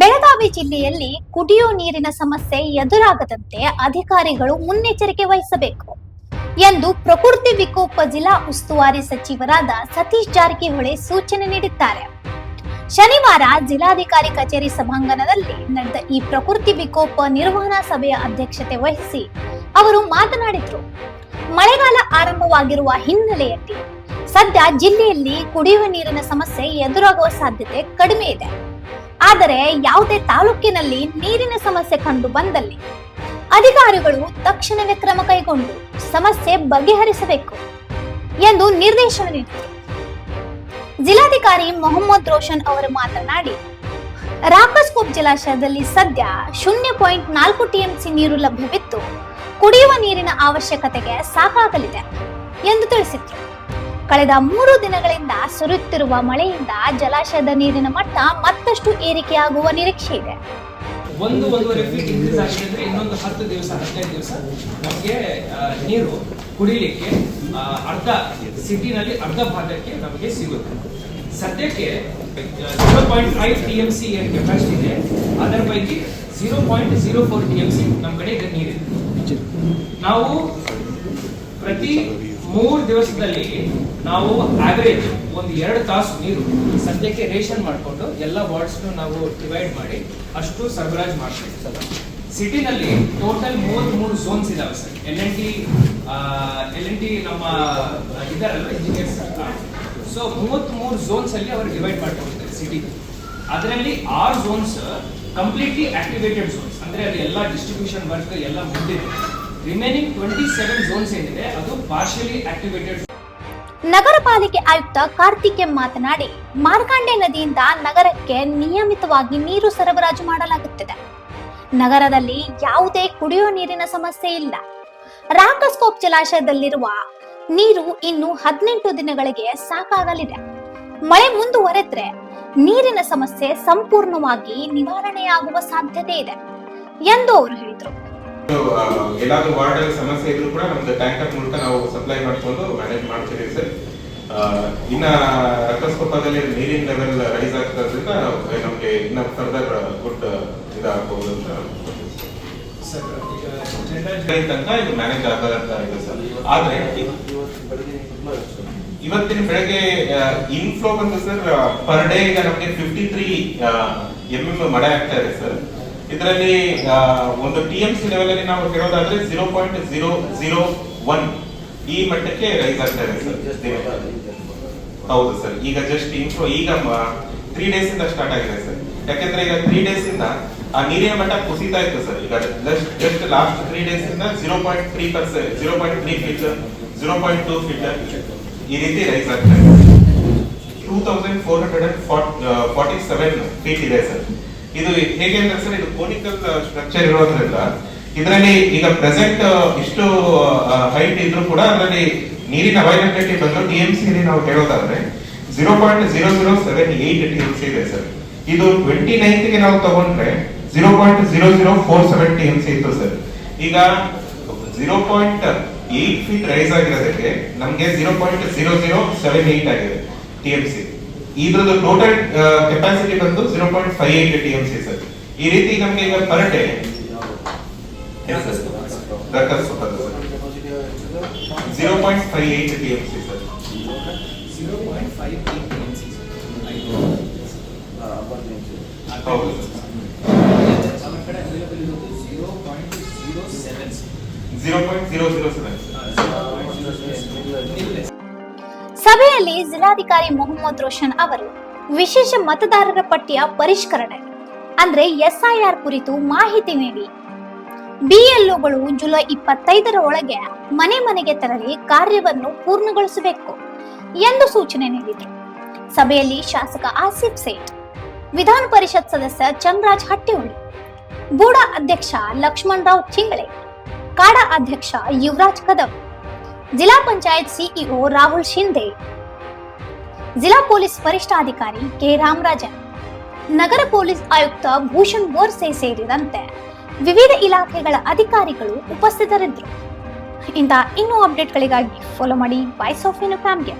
ಬೆಳಗಾವಿ ಜಿಲ್ಲೆಯಲ್ಲಿ ಕುಡಿಯುವ ನೀರಿನ ಸಮಸ್ಯೆ ಎದುರಾಗದಂತೆ ಅಧಿಕಾರಿಗಳು ಮುನ್ನೆಚ್ಚರಿಕೆ ವಹಿಸಬೇಕು ಎಂದು ಪ್ರಕೃತಿ ವಿಕೋಪ ಜಿಲ್ಲಾ ಉಸ್ತುವಾರಿ ಸಚಿವರಾದ ಸತೀಶ್ ಜಾರಕಿಹೊಳಿ ಸೂಚನೆ ನೀಡಿದ್ದಾರೆ. ಶನಿವಾರ ಜಿಲ್ಲಾಧಿಕಾರಿ ಕಚೇರಿ ಸಭಾಂಗಣದಲ್ಲಿ ನಡೆದ ಈ ಪ್ರಕೃತಿ ವಿಕೋಪ ನಿರ್ವಹಣಾ ಸಭೆಯ ಅಧ್ಯಕ್ಷತೆ ವಹಿಸಿ ಅವರು ಮಾತನಾಡಿದರು. ಮಳೆಗಾಲ ಆರಂಭವಾಗಿರುವ ಹಿನ್ನೆಲೆಯಲ್ಲಿ ಸದ್ಯ ಜಿಲ್ಲೆಯಲ್ಲಿ ಕುಡಿಯುವ ನೀರಿನ ಸಮಸ್ಯೆ ಎದುರಾಗುವ ಸಾಧ್ಯತೆ ಕಡಿಮೆ ಇದೆ. ಆದರೆ ಯಾವುದೇ ತಾಲೂಕಿನಲ್ಲಿ ನೀರಿನ ಸಮಸ್ಯೆ ಕಂಡು ಬಂದಲ್ಲಿ ಅಧಿಕಾರಿಗಳು ತಕ್ಷಣವೇ ಕ್ರಮ ಕೈಗೊಂಡು ಸಮಸ್ಯೆ ಬಗೆಹರಿಸಬೇಕು ಎಂದು ನಿರ್ದೇಶನ ನೀಡಿದರು. ಜಿಲ್ಲಾಧಿಕಾರಿ ಮೊಹಮ್ಮದ್ ರೋಷನ್ ಅವರು ಮಾತನಾಡಿ, ರಾಕಸ್ಕೋಪ್ ಜಲಾಶಯದಲ್ಲಿ ಸದ್ಯ 0.4 ಟಿಎಂಸಿ ನೀರು ಲಭ್ಯವಿದ್ದು ಕುಡಿಯುವ ನೀರಿನ ಅವಶ್ಯಕತೆಗೆ ಸಾಕಾಗಲಿದೆ ಎಂದು ತಿಳಿಸಿದರು. ಕಳೆದ 3 ದಿನಗಳಿಂದ ಸುರಿಯುತ್ತಿರುವ ಮಳೆಯಿಂದ ಜಲಾಶಯದ ನೀರಿನ ಮಟ್ಟ ಮತ್ತಷ್ಟು ಏರಿಕೆಯಾಗುವ ನಿರೀಕ್ಷೆ ಇದೆ. 1-1.5 ಫೀಟ್ ಇನ್ಕ್ರೀಸ್ ಆಗಿದೆ ಅಂದ್ರೆ ಇನ್ನೊಂದು 10 ದಿವಸ 15 ದಿವಸ ನಮಗೆ ನೀರು ಕುಡಿಲಿಕ್ಕೆ ಅರ್ಧ ಸಿಟಿನಲ್ಲಿ ಅರ್ಧ ಭಾಗಕ್ಕೆ ನಮಗೆ ಸಿಗುತ್ತೆ. ಸದ್ಯಕ್ಕೆ 0.5 ಟಿಎಂಸಿ ಏನು ಕೆಪಾಸಿಟಿ ಇದೆ, ಅದರ ಪೈಕಿ 0.04 ಟಿಎಂಸಿ ನಮ್ಮ ಕಡೆ ಈಗ ನೀರಿದೆ. ನಾವು ಪ್ರತಿ 3 ದಿವಸದಲ್ಲಿ ನಾವು ಆವರೇಜ್ ಒಂದು 2 ತಾಸು ನೀರು ಸದ್ಯಕ್ಕೆ ರೇಷನ್ ಮಾಡಿಕೊಂಡು ಎಲ್ಲ ವಾರ್ಡ್ಸ್ ನಾವು ಡಿವೈಡ್ ಮಾಡಿ ಅಷ್ಟು ಸರಬರಾಜು ಮಾಡ್ತೀವಿ. ಸಿಟಿನಲ್ಲಿ ಟೋಟಲ್ 33 ಝೋನ್ಸ್ ಇದಾವೆ ಸರ್. ಎಲ್.ಎನ್.ಟಿ ನಮ್ಮ ಇದಾರಲ್ಲ ಇಂಜಿನಿಯರ್ಸ್, ಸೊ 33 ಝೋನ್ಸ್ ಅಲ್ಲಿ ಅವರು ಡಿವೈಡ್ ಮಾಡ್ಕೊಂಡಿದ್ದಾರೆ ಸಿಟಿ. ಅದರಲ್ಲಿ 6 ಝೋನ್ಸ್ ಕಂಪ್ಲೀಟ್ಲಿ ಆಕ್ಟಿವೇಟೆಡ್ ಝೋನ್ಸ್, ಅಂದ್ರೆ ಅಲ್ಲಿ ಎಲ್ಲ ಡಿಸ್ಟ್ರಿಬ್ಯೂಷನ್ ವರ್ಕ್ ಎಲ್ಲ ಮುಗಿದಿದೆ. ರಿಮೈನಿಂಗ್ 27 ಝೋನ್ಸ್ ಏನಿದೆ ಅದು ಪಾರ್ಷಿಯಲಿ ಆಕ್ಟಿವೇಟೆಡ್. ನಗರ ಪಾಲಿಕೆ ಆಯುಕ್ತ ಕಾರ್ತಿಕ್ ಎಂ ಮಾತನಾಡಿ, ಮಾರ್ಕಾಂಡೆ ನದಿಯಿಂದ ನಗರಕ್ಕೆ ನಿಯಮಿತವಾಗಿ ನೀರು ಸರಬರಾಜು ಮಾಡಲಾಗುತ್ತಿದೆ. ನಗರದಲ್ಲಿ ಯಾವುದೇ ಕುಡಿಯುವ ನೀರಿನ ಸಮಸ್ಯೆ ಇಲ್ಲ. ರಾಕಸ್ಕೋಪ್ ಜಲಾಶಯದಲ್ಲಿರುವ ನೀರು ಇನ್ನು 18 ದಿನಗಳಿಗೆ ಸಾಕಾಗಲಿದೆ. ಮಳೆ ಮುಂದುವರೆದ್ರೆ ನೀರಿನ ಸಮಸ್ಯೆ ಸಂಪೂರ್ಣವಾಗಿ ನಿವಾರಣೆಯಾಗುವ ಸಾಧ್ಯತೆ ಇದೆ ಎಂದು ಅವರು ಹೇಳಿದರು. ಎಲ್ಲಾದ್ರೂ ವಾರ್ಡ್ ಸಮಸ್ಯೆ ಇದ್ರೂ ಕೂಡ ನಮ್ದು ಟ್ಯಾಂಕರ್ ಮೂಲಕ ನಾವು ಸಪ್ಲೈ ಮಾಡಿಕೊಂಡು ಮ್ಯಾನೇಜ್ ಮಾಡ್ತೀವಿ ಸರ್. ಇನ್ನ ರಕ್ತಸ್ಕೋಪದಲ್ಲಿ ನೀರಿನ ಲೆವೆಲ್ ರೈಸ್ ಆಗ್ತದ್ರಿಂದ ನಮ್ಗೆ ಇನ್ನ ಫರ್ದರ್ ಗುಡ್ ಇದಾಗಬಹುದು ಅಂತ ತನಕ ಇದು ಮ್ಯಾನೇಜ್ ಆಗದಂತ ಇದೆ ಸರ್. ಆದ್ರೆ ಇವತ್ತಿನ ಬೆಳಗ್ಗೆ ಇನ್ಫ್ಲೋ ಬಂದು ಸರ್ ಪರ್ ಡೇ ಈಗ ನಮ್ಗೆ 53 mm ಮಳೆ ಆಗ್ತಾ ಇದೆ ಸರ್. ಇದರಲ್ಲಿ ಒಂದು ಟಿಎಂಸಿ ಲೆವೆಲ್ ಅಲ್ಲಿ ನಾವು ಹೇಳೋದಾದ್ರೆ 0.001 ಈ ಮಟ್ಟಕ್ಕೆ ರೈಸ್ ಆಗ್ತಾ ಇದೆ ಸರ್. ಹೌದು ಸರ್, ಈಗ ಜಸ್ಟ್ ಇನ್ಫ್ಲೋ ಈಗ 3 ಡೇಸ್ ಇಂದ ಸ್ಟಾರ್ಟ್ ಆಗಿದೆ ಸರ್. ಯಾಕಂದ್ರೆ ಈಗ 3 ಡೇಸ್ ಇಂದ ಆ ನೀರಿನ ಮಟ್ಟ ಕುಸಿತಾ ಇತ್ತು ಸರ್. ಈಗ ಜಸ್ಟ್ ಲಾಸ್ಟ್ 3 ಡೇಸ್ ಇಂದ 0.3%, 0.3 ಫೀಟ್, 0.2 ಫೀಟ್ ಈ ರೀತಿ ರೈಸ್ ಆಗ್ತಾ ಇದೆ. 2447 ಫೀಟ್ ಇದೆ ಸರ್. ಇದು ಹೇಗೆ ಅಂದ್ರೆ ಸರ್, ಇದು ಕೋನಿಕಲ್ ಸ್ಟ್ರಕ್ಚರ್ ಇರೋದ್ರಿಂದ ಇದರಲ್ಲಿ ಈಗ ಪ್ರೆಸೆಂಟ್ ಇಷ್ಟು ಹೈಟ್ ಇದ್ರೂ ಕೂಡ ಅದರಲ್ಲಿ ನೀರಿನ ಅವೈಲಬಿಲಿಟಿ ಬಂದು ಟಿಎಂಸಿ ನಾವು ಹೇಳೋದಾದ್ರೆ 0.0078 ಟಿಎಂಸಿ ಇದೆ ಸರ್. ಇದು 29th ಗೆ ನಾವು ತಗೊಂಡ್ರೆ 0.0047 ಟಿಎಂಸಿ ಇತ್ತು ಸರ್. ಈಗ 0.8 ಫೀಟ್ ರೈಸ್ ಆಗಿರೋದಕ್ಕೆ ನಮ್ಗೆ 0.0078 ಆಗಿದೆ ಟಿಎಂಸಿ. ಇದ್ರದ್ದು ಟೋಟಲ್ ಕೆಪಾಸಿಟಿ ಬಂದು 0.58 ಟಿಎಂಸಿ ಸರ್. ಈ ರೀತಿ ನಮ್ಗೆ ಈಗ per day 0.58 TMC sir. 0.58 TMC ಹೌದು ಅವರ ಕಡೆ ಅವೈಲೇಬಲ್ ಇರೋದು 0.07 ಸಭೆಯಲ್ಲಿ ಜಿಲ್ಲಾಧಿಕಾರಿ ಮೊಹಮ್ಮದ್ ರೋಷನ್ ಅವರು ವಿಶೇಷ ಮತದಾರರ ಪಟ್ಟಿಯ ಪರಿಷ್ಕರಣೆ ಅಂದ್ರೆ ಎಸ್ಐಆರ್ ಕುರಿತು ಮಾಹಿತಿ ನೀಡಿ ಬಿಎಲ್ಒಗಳು ಜುಲೈ 25ರ ಒಳಗೆ ಮನೆ ಮನೆಗೆ ತೆರಳಿ ಕಾರ್ಯವನ್ನು ಪೂರ್ಣಗೊಳಿಸಬೇಕು ಎಂದು ಸೂಚನೆ ನೀಡಿದರು. ಸಭೆಯಲ್ಲಿ ಶಾಸಕ ಆಸಿಫ್ ಸೇಠ್, ವಿಧಾನ ಪರಿಷತ್ ಸದಸ್ಯ ಚಂದ್ರರಾಜ್ ಹಟ್ಟಿಹೊಳಿ, ಬೂಡಾ ಅಧ್ಯಕ್ಷ ಲಕ್ಷ್ಮಣ್ ರಾವ್ ಚಿಂಗಳೆ, ಕಾಡಾ ಅಧ್ಯಕ್ಷ ಯುವರಾಜ್ ಕದಂ, ಜಿಲ್ಲಾ ಪಂಚಾಯತ್ ಸಿಇಒ ರಾಹುಲ್ ಶಿಂದೆ, ಜಿಲ್ಲಾ ಪೊಲೀಸ್ ವರಿಷ್ಠಾಧಿಕಾರಿ ಕೆ ರಾಮರಾಜನ್, ನಗರ ಪೊಲೀಸ್ ಆಯುಕ್ತ ಭೂಷಣ್ ಬೋರ್ಸೆ ಸೇರಿದಂತೆ ವಿವಿಧ ಇಲಾಖೆಗಳ ಅಧಿಕಾರಿಗಳು ಉಪಸ್ಥಿತರಿದ್ದರು. ಇಂಥ ಇನ್ನೂ ಅಪ್ಡೇಟ್ಗಳಿಗಾಗಿ ಫಾಲೋ ಮಾಡಿ ವಾಯ್ಸ್ ಆಫ್ ಫ್ಯಾಮಿಲಿ.